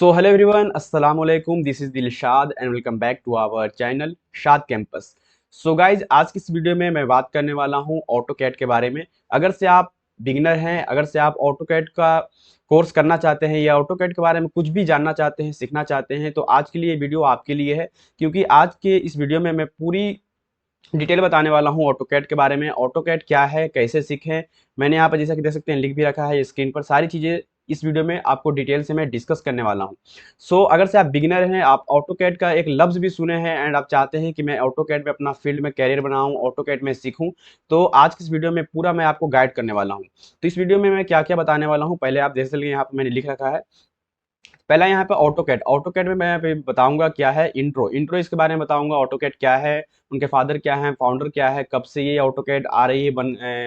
So hello everyone, अस्सलाम वालेकुम। This is Dilshad and welcome back to our channel Shad campus. So guys, आज की इस वीडियो में मैं बात करने वाला हूँ ऑटोकैड के बारे में। अगर से आप बिगिनर हैं, अगर से आप ऑटोकैड का कोर्स करना चाहते हैं या ऑटोकैड के बारे में कुछ भी जानना चाहते हैं, सीखना चाहते हैं, तो आज के लिए वीडियो आपके लिए है। क्योंकि आज के इस वीडियो में मैं पूरी डिटेल बताने वाला हूँ ऑटोकैड के बारे में। ऑटोकैड क्या है, कैसे सीखें। मैंने यहाँ पर जैसा कि देख सकते हैं लिख भी रखा है स्क्रीन पर, सारी चीज़ें इस वीडियो में आपको डिटेल से मैं डिस्कस करने वाला हूँ। सो अगर से आप बिगिनर हैं, आप ऑटोकैड का एक लफ्ज़ भी सुने हैं एंड आप चाहते हैं कि मैं ऑटोकैड में अपना फील्ड में कैरियर बनाऊँ, ऑटोकैड में सीखूँ, तो आज की इस वीडियो में पूरा मैं आपको गाइड करने वाला हूँ। तो इस वीडियो में मैं क्या-क्या बताने वाला हूँ, पहले आप देख लीजिए, यहाँ पे मैंने लिख रखा है। पहला यहाँ पे ऑटोकैड। ऑटोकैड में मैं यहाँ पे बताऊंगा क्या है इंट्रो इसके बारे में बताऊंगा। ऑटोकैड क्या है, उनके फादर क्या हैं, फाउंडर क्या है, कब से ये ऑटोकैड आ रही है,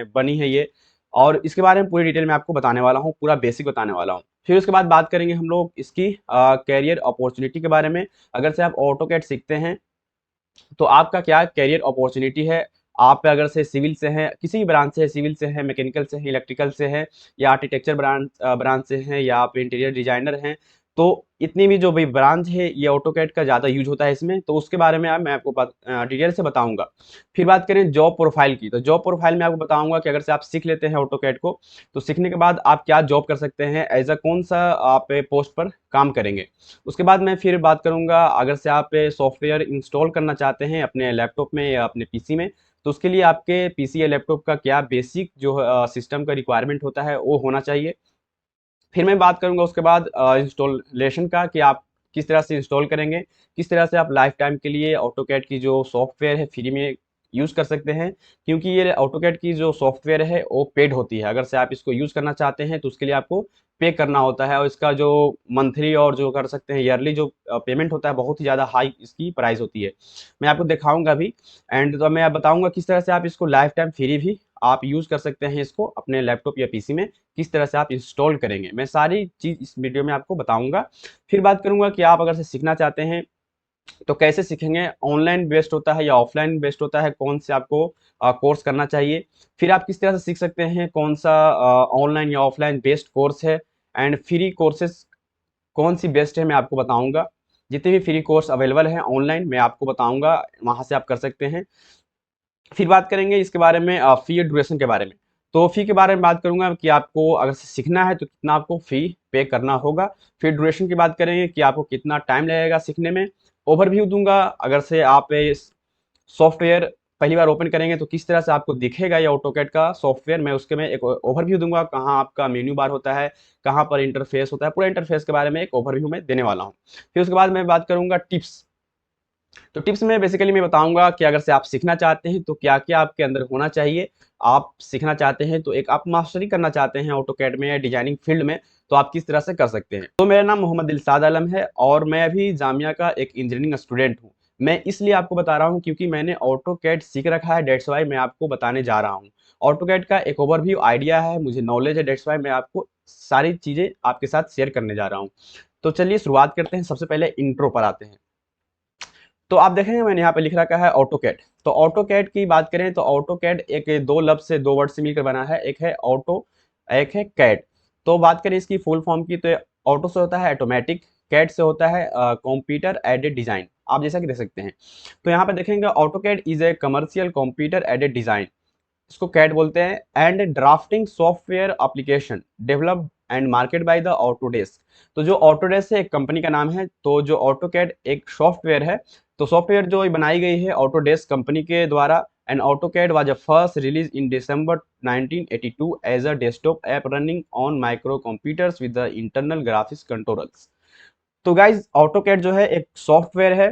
बनी है ये, और इसके बारे में पूरी डिटेल में आपको बताने वाला हूँ, पूरा बेसिक बताने वाला हूँ। फिर उसके बाद बात करेंगे हम लोग इसकी कैरियर अपॉर्चुनिटी के बारे में। अगर से आप ऑटोकैड सीखते हैं तो आपका क्या कैरियर अपॉर्चुनिटी है। आप अगर से सिविल से हैं, किसी भी ब्रांच से है, सिविल से हैं, मैकेनिकल से हैं, इलेक्ट्रिकल से हैं, या आर्किटेक्चर ब्रांच से हैं, या आप इंटीरियर डिजाइनर हैं, तो इतनी भी जो भी ब्रांच है, ये ऑटोकैड का ज़्यादा यूज होता है इसमें, तो उसके बारे में मैं आपको डिटेल से बताऊंगा। फिर बात करें जॉब प्रोफाइल की, तो जॉब प्रोफाइल में आपको बताऊंगा कि अगर से आप सीख लेते हैं ऑटोकैड को, तो सीखने के बाद आप क्या जॉब कर सकते हैं, एज अ कौन सा आप पोस्ट पर काम करेंगे। उसके बाद मैं फिर बात करूंगा, अगर से आप सॉफ्टवेयर इंस्टॉल करना चाहते हैं अपने लैपटॉप में या अपने पीसी में, तो उसके लिए आपके पीसी या लैपटॉप का क्या बेसिक जो सिस्टम का रिक्वायरमेंट होता है वो होना चाहिए। फिर मैं बात करूंगा उसके बाद इंस्टॉलेशन का, कि आप किस तरह से इंस्टॉल करेंगे, किस तरह से आप लाइफ टाइम के लिए ऑटोकैड की जो सॉफ्टवेयर है फ्री में यूज़ कर सकते हैं। क्योंकि ये ऑटोकैड की जो सॉफ्टवेयर है वो पेड होती है। अगर से आप इसको यूज़ करना चाहते हैं तो उसके लिए आपको पे करना होता है, और इसका जो मंथली और जो कर सकते हैं ईयरली जो पेमेंट होता है, बहुत ही ज़्यादा हाई इसकी प्राइस होती है। मैं आपको दिखाऊंगा अभी, एंड तो मैं बताऊंगा किस तरह से आप इसको लाइफ टाइम फ्री भी आप यूज़ कर सकते हैं इसको अपने लैपटॉप या पीसी में, किस तरह से आप इंस्टॉल करेंगे, मैं सारी चीज़ इस वीडियो में आपको बताऊंगा। फिर बात करूंगा कि आप अगर से सीखना चाहते हैं तो कैसे सीखेंगे, ऑनलाइन बेस्ड होता है या ऑफलाइन बेस्ड होता है, कौन से आपको कोर्स करना चाहिए। फिर आप किस तरह से सीख सकते हैं, कौन सा ऑनलाइन या ऑफलाइन बेस्ड कोर्स है, एंड फ्री कोर्सेज कौन सी बेस्ट है मैं आपको बताऊंगा। जितने भी फ्री कोर्स अवेलेबल हैं ऑनलाइन मैं आपको बताऊंगा, वहां से आप कर सकते हैं। फिर बात करेंगे इसके बारे में फी और ड्यूरेशन के बारे में। तो फी के बारे में बात करूंगा कि आपको अगर से सीखना है तो कितना आपको फी पे करना होगा। फिर ड्यूरेशन की बात करेंगे कि आपको कितना टाइम लगेगा सीखने में। ओवरव्यू दूंगा, अगर से आप सॉफ्टवेयर पहली बार ओपन करेंगे तो किस तरह से आपको दिखेगा ये ऑटोकैड का सॉफ्टवेयर, मैं उसके में एक ओवरव्यू दूंगा, कहाँ आपका मेन्यू बार होता है, कहाँ पर इंटरफेस होता है, पूरा इंटरफेस के बारे में एक ओवरव्यू में देने वाला हूँ। फिर उसके बाद मैं बात करूंगा टिप्स। तो टिप्स में बेसिकली मैं बताऊंगा कि अगर से आप सीखना चाहते हैं तो क्या क्या आपके अंदर होना चाहिए। आप सीखना चाहते हैं तो एक आप मास्टरी करना चाहते हैं ऑटोकैड में या डिजाइनिंग फील्ड में, तो आप किस तरह से कर सकते हैं। तो मेरा नाम मोहम्मद दिलसाद आलम है और मैं अभी जामिया का एक इंजीनियरिंग स्टूडेंट हूँ। मैं इसलिए आपको बता रहा हूँ क्योंकि मैंने ऑटोकैड सीख रखा है, डेट्स वाई मैं आपको बताने जा रहा हूँ। ऑटोकैड का एक ओवरव्यू आइडिया है, मुझे नॉलेज है, डेट्स वाई मैं आपको सारी चीजें आपके साथ शेयर करने जा रहा हूँ। तो चलिए शुरुआत करते हैं, सबसे पहले इंट्रो पर आते हैं। तो आप देखेंगे मैंने यहाँ पे लिख रखा है ऑटोकैड। तो ऑटोकैड की बात करें तो ऑटोकैड एक दो लफ्ज से, दो वर्ड से मिलकर बना है, एक है ऑटो, एक है कैड। तो बात करें इसकी फुल फॉर्म की तो ऑटो से होता है ऑटोमेटिक, कैड से होता है कंप्यूटर एडेड डिजाइन, आप जैसा कि देख सकते हैं। तो यहाँ पे देखेंगे AutoCAD is a commercial computer aided design, इसको कैट बोलते हैं, and drafting software application developed and market by the Autodesk. तो जो ऑटोडेस्क है एक कंपनी का नाम है, तो जो ऑटोकैड एक सॉफ्टवेयर है, तो सॉफ्टवेयर जो बनाई गई है ऑटोडेस्क कंपनी के द्वारा। And AutoCAD was a first release in December 1982 as a desktop app running on microcomputers with the internal graphics controllers. तो गाइज ऑटोकैड जो है एक सॉफ्टवेयर है,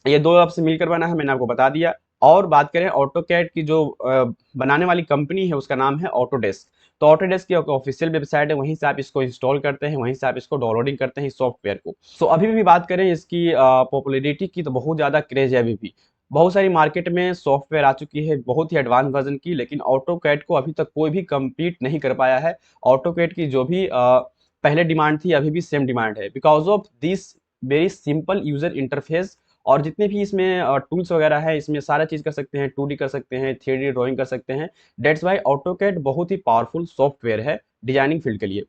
ये दो ऐप से मिलकर बना है, मैंने आपको बता दिया। और बात करें ऑटोकैड की जो बनाने वाली कंपनी है उसका नाम है ऑटोडेस्क। तो ऑटोडेस्क की ऑफिशियल वेबसाइट है, वहीं से आप इसको इंस्टॉल करते हैं, वहीं से आप इसको डाउनलोडिंग करते हैं इस सॉफ्टवेयर को। सो अभी भी बात करें इसकी पॉपुलैरिटी की, तो बहुत ज़्यादा क्रेज है अभी भी। बहुत सारी मार्केट में सॉफ्टवेयर आ चुकी है बहुत ही एडवांस वर्जन की, लेकिन ऑटोकैड को अभी तक कोई भी कम्पीट नहीं कर पाया है। ऑटोकैड की जो भी पहले डिमांड थी अभी भी सेम डिमांड है, because of this very simple user interface. और जितने भी इसमें टूल्स वगैरह है, इसमें सारा चीज़ कर सकते हैं, 2D कर सकते हैं, 3D ड्राइंग कर सकते हैं। डेट्स वाई ऑटोकैड बहुत ही पावरफुल सॉफ्टवेयर है डिजाइनिंग फील्ड के लिए।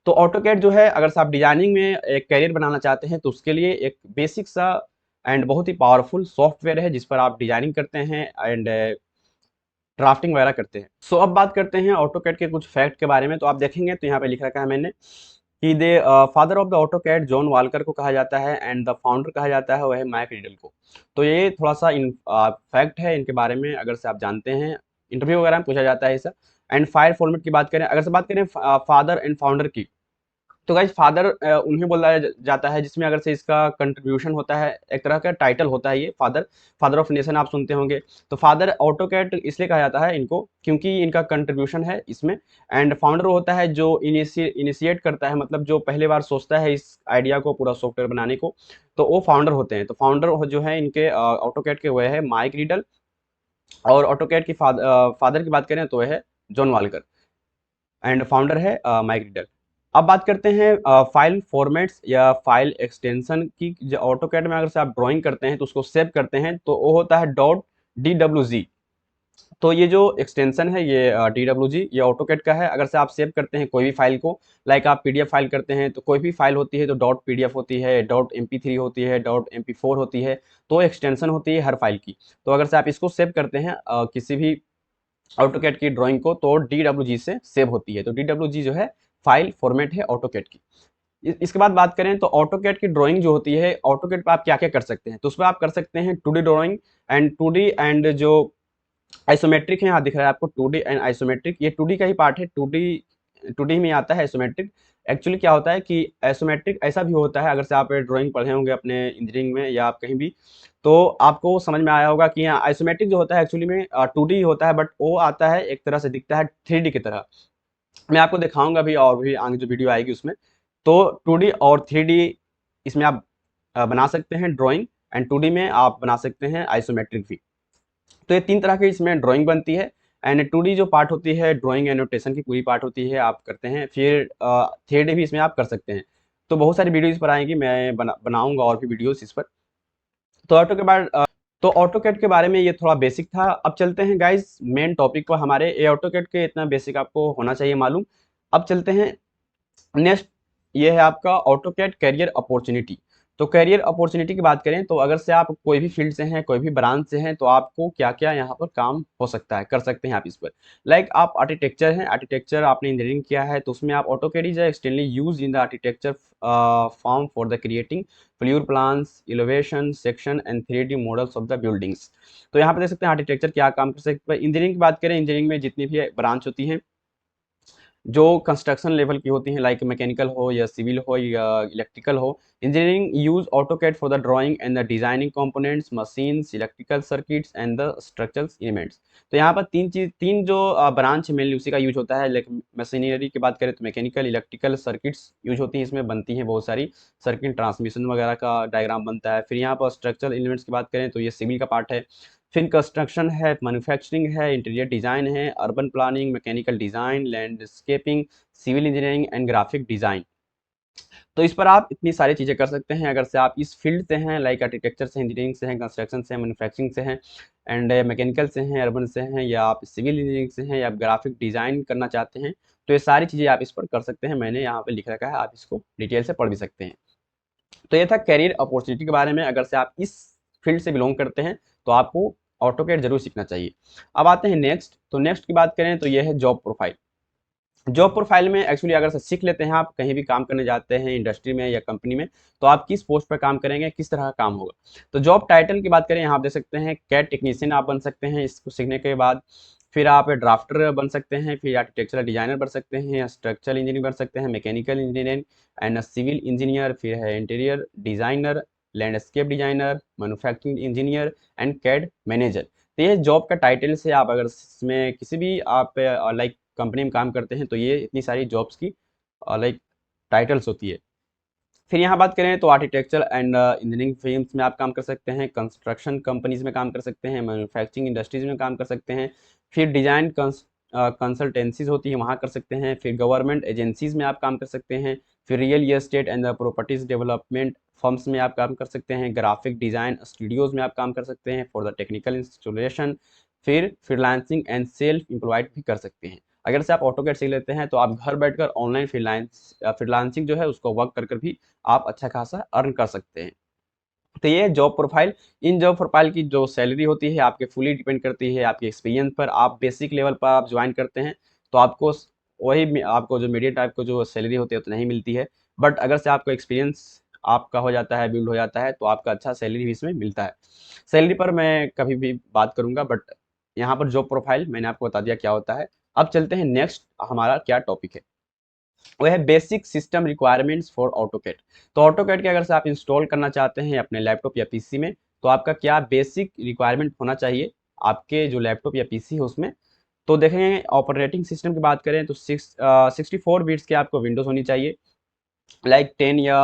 तो ऑटोकैड जो है, अगर से आप डिजाइनिंग में एक करियर बनाना चाहते हैं तो उसके लिए एक बेसिक सा एंड बहुत ही पावरफुल सॉफ्टवेयर है जिस पर आप डिजाइनिंग करते हैं एंड ड्राफ्टिंग वगैरह करते हैं। सो अब बात करते हैं ऑटोकैड के कुछ फैक्ट के बारे में। तो आप देखेंगे तो यहाँ पे लिख रखा है मैंने कि the father of the AutoCAD John Walker को कहा जाता है एंड द फाउंडर कहा जाता है वह है माइक रिडल को। तो ये थोड़ा सा फैक्ट है इनके बारे में, अगर से आप जानते हैं, इंटरव्यू वगैरह में पूछा जाता है ऐसा। एंड फाइल फॉर्मेट की बात करें, अगर से बात करें फादर एंड फाउंडर की, तो गाइस फादर उन्हें बोला जाता है जिसमें अगर से इसका कंट्रीब्यूशन होता है, एक तरह का टाइटल होता है ये फादर, फादर ऑफ नेशन आप सुनते होंगे। तो फादर ऑटोकैड इसलिए कहा जाता है इनको क्योंकि इनका कंट्रीब्यूशन है इसमें। एंड फाउंडर होता है जो इनिशिएट करता है, मतलब जो पहले बार सोचता है इस आइडिया को पूरा सॉफ्टवेयर बनाने को, तो वो फाउंडर होते हैं। तो फाउंडर जो है इनके ऑटोकैड के वह है माइक रीडल, और ऑटोकैड की फादर की बात करें तो वह है जॉन वालकर, एंड फाउंडर है माइक रीडल। अब बात करते हैं फाइल फॉर्मेट्स या फाइल एक्सटेंशन की। जो ऑटोकैड में अगर से आप ड्राइंग करते हैं तो उसको सेव करते हैं तो वो होता है .dwg। तो ये जो एक्सटेंशन है ये DWG ये ऑटोकैड का है। अगर से आप सेव करते हैं कोई भी फाइल को, लाइक आप PDF फाइल करते हैं तो कोई भी फाइल होती है तो .pdf होती है, .mp3 होती है, .mp4 होती है, तो एक्सटेंशन होती है हर फाइल की। तो अगर से आप इसको सेव करते हैं किसी भी ऑटोकैड की ड्राइंग को तो DWG से सेव होती है। तो DWG जो है फाइल फॉर्मेट है ऑटोकैड की। इसके बाद बात करें तो ऑटोकैड की ड्राइंग जो होती है, ऑटोकैड पर आप क्या क्या कर सकते हैं, तो उसमें आप कर सकते हैं 2D drawing and 2D and जो आइसोमेट्रिक है, यहाँ दिख रहा है आपको 2D एंड आइसोमेट्रिक, ये 2D का ही पार्ट है। 2D में आता है आइसोमेट्रिक। एक्चुअली क्या होता है कि आइसोमेट्रिक ऐसा भी होता है, अगर से आप ड्राइंग पढ़े होंगे अपने इंजीनियरिंग में या आप कहीं भी, तो आपको समझ में आया होगा कि यहाँ आइसोमेट्रिक जो होता है एक्चुअली में 2D होता है, बट वो आता है एक तरह से दिखता है 3D की तरह। मैं आपको दिखाऊंगा भी, और भी आगे जो वीडियो आएगी उसमें। तो 2D और 3D इसमें आप बना सकते हैं ड्राइंग, एंड 2D में आप बना सकते हैं आइसोमेट्रिक भी। तो ये 3 तरह की इसमें ड्राइंग बनती है। एंड 2D जो पार्ट होती है ड्राइंग एनोटेशन की पूरी पार्ट होती है, आप करते हैं। फिर 3D भी इसमें आप कर सकते हैं। तो बहुत सारी वीडियो इस पर आएंगी, मैं बनाऊंगा और भी वीडियोस इस पर। तो ऑटोकैड के बारे में ये थोड़ा बेसिक था। अब चलते हैं गाइज मेन टॉपिक पर हमारे। ये ऑटोकैड के इतना बेसिक आपको होना चाहिए मालूम। अब चलते हैं नेक्स्ट, ये है आपका ऑटोकैड करियर अपॉर्चुनिटी। तो करियर अपॉर्चुनिटी की बात करें तो अगर से आप कोई भी फील्ड से हैं, कोई भी ब्रांच से हैं, तो आपको क्या क्या यहाँ पर काम हो सकता है, कर सकते हैं आप इस पर। लाइक आप आर्किटेक्चर हैं, आर्किटेक्चर आपने इंजीनियरिंग किया है तो उसमें आप AutoCAD is extensively use in the architecture form for the creating floor plans, elevation, section and 3D models of the buildings. तो यहाँ पर देख सकते हैं आर्किटेक्चर क्या काम कर सकते हैं। इंजीनियरिंग की बात करें, इंजीनियरिंग में जितनी भी ब्रांच होती हैं जो कंस्ट्रक्शन लेवल की होती हैं, लाइक मैकेनिकल हो या सिविल हो या इलेक्ट्रिकल हो, engineering use AutoCAD for the drawing and the designing components, machines, electrical circuits and the structural elements. तो यहाँ पर तीन जो ब्रांच मेनली उसी का यूज होता है। लाइक मशीनरी की बात करें तो मैकेनिकल, इलेक्ट्रिकल, सर्किट्स यूज होती हैं, इसमें बनती हैं बहुत सारी सर्किट, ट्रांसमिशन वगैरह का डायग्राम बनता है। फिर यहाँ पर स्ट्रक्चरल एलिमेंट्स की बात करें तो ये सिविल का पार्ट है। फिर कंस्ट्रक्शन है, मैन्युफैक्चरिंग है, इंटीरियर डिज़ाइन है, urban planning, mechanical design, landscaping, civil engineering and graphic design. तो इस पर आप इतनी सारी चीज़ें कर सकते हैं अगर से आप इस फील्ड से हैं, लाइक आर्किटेक्चर से, इंजीनियरिंग से हैं, कंस्ट्रक्शन से हैं, मैन्युफैक्चरिंग से हैं, एंड मैकेनिकल से हैं, अर्बन से हैं, या आप सिविल इंजीनियरिंग से हैं, या आप ग्राफिक डिज़ाइन करना चाहते हैं, तो ये सारी चीज़ें आप इस पर कर सकते हैं। मैंने यहाँ पे लिख रखा है, आप इसको डिटेल से पढ़ भी सकते हैं। तो ये था करियर अपॉर्चुनिटी के बारे में। अगर से आप इस फील्ड से बिलोंग करते हैं तो आपको ऑटोकैड जरूर सीखना चाहिए। अब आते हैं नेक्स्ट। तो नेक्स्ट की बात करें तो ये है जॉब प्रोफाइल। जॉब प्रोफाइल में एक्चुअली अगर से सीख लेते हैं, आप कहीं भी काम करने जाते हैं इंडस्ट्री में या कंपनी में, तो आप किस पोस्ट पर काम करेंगे, किस तरह का काम होगा। तो जॉब टाइटल की बात करें, यहाँ आप देख सकते हैं कैड टेक्नीशियन आप बन सकते हैं इसको सीखने के बाद। फिर आप ड्राफ्टर बन सकते हैं, फिर आर्किटेक्चरल डिजाइनर बन सकते हैं, स्ट्रक्चरल इंजीनियर बन सकते हैं, mechanical engineer and civil engineer, फिर है interior designer, landscape designer, manufacturing engineer and CAD manager. तो ये जॉब का टाइटल से आप अगर इसमें किसी भी आप लाइक कंपनी में काम करते हैं तो ये इतनी सारी जॉब्स की लाइक टाइटल्स होती है। फिर यहाँ बात करें तो आर्किटेक्चर एंड इंजीनियरिंग फर्म्स में आप काम कर सकते हैं, कंस्ट्रक्शन कंपनीज में काम कर सकते हैं, मैन्युफैक्चरिंग इंडस्ट्रीज में काम कर सकते हैं, फिर डिजाइन कंसल्टेंसीज होती है वहाँ कर सकते हैं, फिर गवर्नमेंट एजेंसीज में आप काम कर सकते हैं, फिर real estate and properties development firms में आप काम कर सकते हैं, ग्राफिक डिजाइन स्टूडियोज में आप काम कर सकते हैं फॉर द टेक्निकल इंस्टॉलेशन, फिर फ्रीलांसिंग एंड सेल्फ एम्प्लॉयड भी कर सकते हैं। अगर से आप ऑटोकैड सीख लेते हैं तो आप घर बैठकर ऑनलाइन फ्रीलांसिंग जो है उसको वर्क कर भी आप अच्छा खासा अर्न कर सकते हैं। तो ये जॉब प्रोफाइल, इन जॉब प्रोफाइल की जो सैलरी होती है आपके फुली डिपेंड करती है आपके एक्सपीरियंस पर। आप बेसिक लेवल पर आप ज्वाइन करते हैं तो आपको आपको जो मीडियम टाइप को जो सैलरी होती है उतना नहीं मिलती है। बट अगर से आपका एक्सपीरियंस आपका हो जाता है, बिल्ड हो जाता है, तो आपका अच्छा सैलरी भी इसमें मिलता है। सैलरी पर मैं कभी भी बात करूंगा, बट यहाँ पर जॉब प्रोफाइल मैंने आपको बता दिया क्या होता है। अब चलते हैं नेक्स्ट, हमारा क्या टॉपिक है, वो है basic system requirements for AutoCAD. तो ऑटोकैड के अगर से आप इंस्टॉल करना चाहते हैं अपने लैपटॉप या पीसी में, तो आपका क्या बेसिक रिक्वायरमेंट होना चाहिए आपके जो लैपटॉप या पीसी है उसमें। तो देखेंगे ऑपरेटिंग सिस्टम की बात करें तो 64 बिट्स की आपको विंडोज होनी चाहिए, लाइक 10 या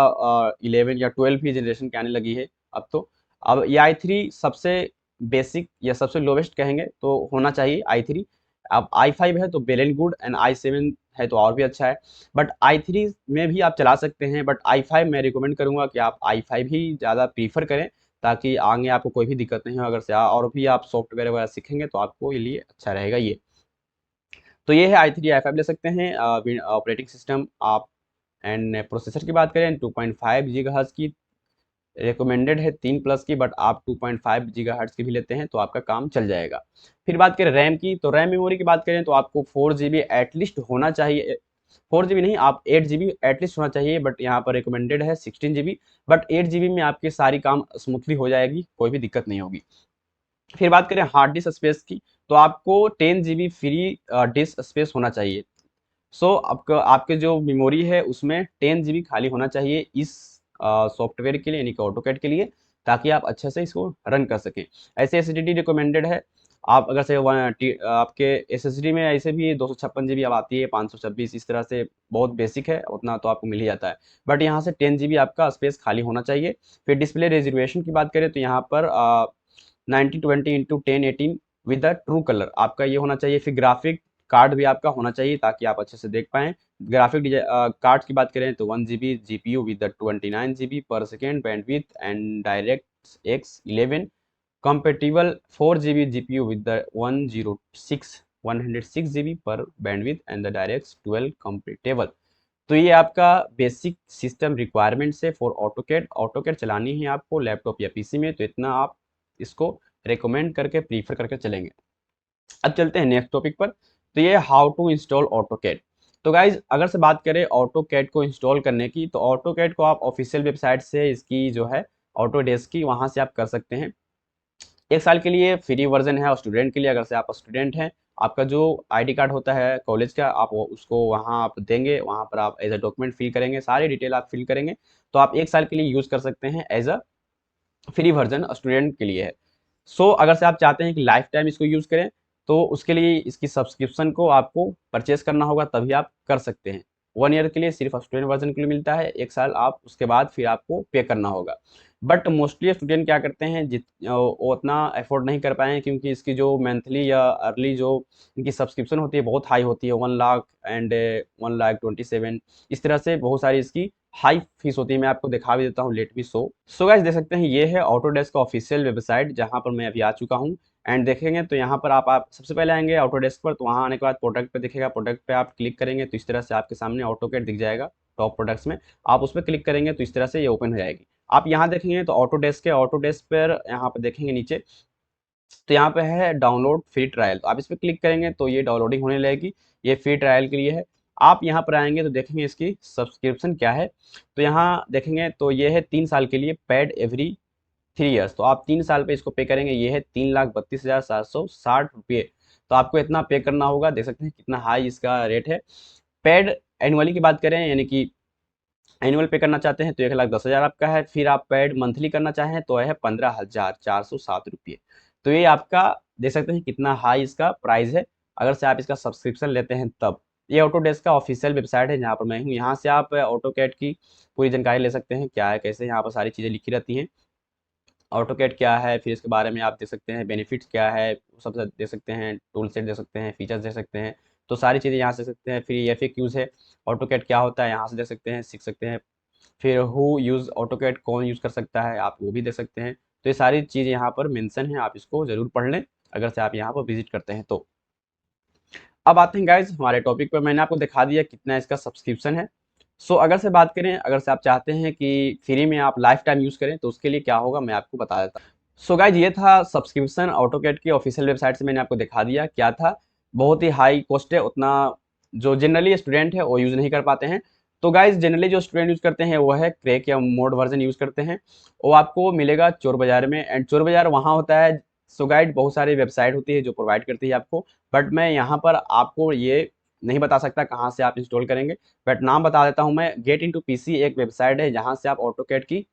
11 या 12 भी जनरेशन के आने लगी है अब तो। अब ये i3 सबसे बेसिक या सबसे लोवेस्ट कहेंगे तो होना चाहिए i3। अब i5 है तो well and good, and i7 है तो और भी अच्छा है। बट i3 में भी आप चला सकते हैं, बट i5 मैं रिकमेंड करूंगा कि आप i5 ही ज़्यादा प्रीफर करें, ताकि आगे आपको कोई भी दिक्कत नहीं हो। अगर से और भी आप सॉफ्टवेयर वगैरह सीखेंगे तो आपको ये लिए अच्छा रहेगा ये। तो ये है i3 i5 ले सकते हैं ऑपरेटिंग सिस्टम आप। एंड प्रोसेसर की बात करें 2.5 गीगाहर्ट्ज़ की रिकमेंडेड है 3 प्लस की, बट आप 2.5 गीगाहर्ट्ज़ की भी लेते हैं तो आपका काम चल जाएगा। फिर बात करें रैम की, तो रैम मेमोरी की बात करें तो आपको 4 GB एटलीस्ट होना चाहिए। 4 GB नहीं, आप 8 GB एटलीस्ट होना चाहिए, बट यहाँ पर रिकमेंडेड है 16 GB। बट 8 GB में आपके सारी काम स्मूथली हो जाएगी, कोई भी दिक्कत नहीं होगी। फिर बात करें हार्ड डिस्क स्पेस की, तो आपको 10 GB फ्री डिस्क स्पेस होना चाहिए। सो आपका आपके जो मेमोरी है उसमें 10 GB खाली होना चाहिए इस सॉफ्टवेयर के लिए, यानी कि ऑटोकैड के लिए, ताकि आप अच्छे से इसको रन कर सकें। ऐसे एसएसडी रिकमेंडेड है। आप अगर से आपके एसएसडी में ऐसे भी 256 GB अब आती है, 526 इस तरह से, बहुत बेसिक है, उतना तो आपको मिल ही जाता है। बट यहाँ से 10 GB आपका स्पेस खाली होना चाहिए। फिर डिस्प्ले रेजोल्यूशन की बात करें तो यहाँ पर 1920 × 1080 विद द ट्रू कलर आपका ये होना चाहिए। फिर ग्राफिक कार्ड भी आपका होना चाहिए ताकि आप अच्छे से देख पाएँ। ग्राफिक कार्ड की बात करें तो 1 GB GPU with the 29 GB पर second bandwidth and direct x 11 compatible 4 GB GPU with the 106 पर bandwidth and the direct 12 compatible। तो ये आपका बेसिक सिस्टम रिक्वायरमेंट्स है फॉर ऑटोकैड। ऑटोकैड चलानी है आपको लैपटॉप या पीसी में, तो इतना आप इसको रिकमेंड करके प्रीफर करके चलेंगे। अब चलते हैं नेक्स्ट टॉपिक पर, तो ये हाउ टू इंस्टॉल ऑटोकैड। तो गाइज अगर से बात करें ऑटोकैड को इंस्टॉल करने की, तो ऑटोकैड को आप ऑफिशियल वेबसाइट से इसकी जो है ऑटोडेस्क की, वहाँ से आप कर सकते हैं। 1 साल के लिए फ्री वर्जन है, और स्टूडेंट के लिए, अगर से आप स्टूडेंट हैं, आपका जो आईडी कार्ड होता है कॉलेज का, आप उसको वहाँ आप देंगे, वहाँ पर आप एज अ डॉक्यूमेंट फिल करेंगे, सारी डिटेल आप फिल करेंगे, तो आप 1 साल के लिए यूज़ कर सकते हैं as a free version, student के लिए है। सो अगर से आप चाहते हैं कि लाइफ टाइम इसको यूज़ करें, तो उसके लिए इसकी सब्सक्रिप्शन को आपको परचेस करना होगा, तभी आप कर सकते हैं। 1 ईयर के लिए सिर्फ स्टूडेंट वर्जन के लिए मिलता है, 1 साल आप उसके बाद फिर आपको पे करना होगा। बट मोस्टली स्टूडेंट क्या करते हैं, वो उतना अफोर्ड नहीं कर पाए हैं, क्योंकि इसकी जो मंथली या अर्ली जो इनकी सब्सक्रिप्शन होती है बहुत हाई होती है, 1 लाख एंड 1,27,000 इस तरह से बहुत सारी इसकी हाई फीस होती है। मैं आपको दिखा भी देता हूँ, let me show. So guys देख सकते हैं ये है ऑटोडेस्क का ऑफिशियल वेबसाइट, जहाँ पर मैं अभी आ चुका हूँ। एंड देखेंगे तो यहाँ पर आप सबसे पहले आएंगे ऑटोडेस्क पर, तो वहाँ आने के बाद प्रोडक्ट पे दिखेगा, प्रोडक्ट पे आप क्लिक करेंगे तो इस तरह से आपके सामने ऑटोकैड दिख जाएगा। टॉप प्रोडक्ट्स में आप उस पर क्लिक करेंगे तो इस तरह से ये ओपन हो जाएगी। आप यहाँ देखेंगे तो ऑटोडेस्क है, ऑटोडेस्क पर यहाँ पर देखेंगे नीचे, तो यहाँ पे है डाउनलोड फ्री ट्रायल, तो आप इस पर क्लिक करेंगे तो ये डाउनलोडिंग होने लगेगी। ये फ्री ट्रायल के लिए है। आप यहाँ पर आएंगे तो देखेंगे इसकी सब्सक्रिप्शन क्या है, तो यहाँ देखेंगे तो ये है 3 साल के लिए पेड एवरी 3 ईयर्स, तो आप 3 साल पे इसको पे करेंगे, ये है 3,32,760 रुपये। तो आपको इतना पे करना होगा, देख सकते हैं कितना हाई इसका रेट है। पेड एनुअली की बात करें, यानी कि एनुअल पे करना चाहते हैं तो 1,10,000 आपका है। फिर आप पेड मंथली करना चाहें तो है 15,407 रुपये। तो ये आपका देख सकते हैं कितना हाई इसका प्राइस है, अगर से आप इसका सब्सक्रिप्शन लेते हैं तब। ये ऑटोडेस्क का ऑफिशियल वेबसाइट है जहाँ पर मैं हूँ, यहाँ से आप ऑटोकैड की पूरी जानकारी ले सकते हैं, क्या है कैसे, यहाँ पर सारी चीज़ें लिखी रहती हैं। ऑटोकैड क्या है, फिर इसके बारे में आप देख सकते हैं, बेनिफिट्स क्या है, सब देख सकते हैं, टूल सेट देख सकते हैं, फीचर्स देख सकते हैं। तो सारी चीज़ें यहाँ से देख सकते हैं। फिर FAQs है, ऑटोकैड क्या होता है, यहाँ से देख सकते हैं, सीख सकते हैं। फिर हु यूज़ ऑटोकैड, कौन यूज़ कर सकता है, आप वो भी देख सकते हैं। तो ये सारी चीज़ यहाँ पर मेंशन है, आप इसको ज़रूर पढ़ लें अगर से आप यहाँ पर विजिट करते हैं तो। अब आते हैं गाइज हमारे टॉपिक पर। मैंने आपको दिखा दिया कितना इसका सब्सक्रिप्शन है। अगर से बात करें, अगर से आप चाहते हैं कि फ्री में आप लाइफ टाइम यूज़ करें तो उसके लिए क्या होगा मैं आपको बता देता हूँ। गाइज ये था सब्सक्रिप्शन। ऑटोकैड की ऑफिशियल वेबसाइट से मैंने आपको दिखा दिया क्या था। बहुत ही हाई कॉस्ट है, उतना जो जनरली स्टूडेंट है वो यूज़ नहीं कर पाते हैं। तो गाइज जनरली जो स्टूडेंट यूज़ करते हैं वो है क्रैक या मोड वर्जन यूज़ करते हैं। वो आपको मिलेगा चोर बाजार में, एंड चोर बाजार वहाँ होता है। गाइज बहुत सारी वेबसाइट होती है जो प्रोवाइड करती है आपको, बट मैं यहाँ पर आपको ये नहीं बता सकता कहाँ से आप इंस्टॉल करेंगे। बट नाम बता देता हूँ मैं, गेट इनटू पीसी एक वेबसाइट है जहाँ से आप ऑटोकैड की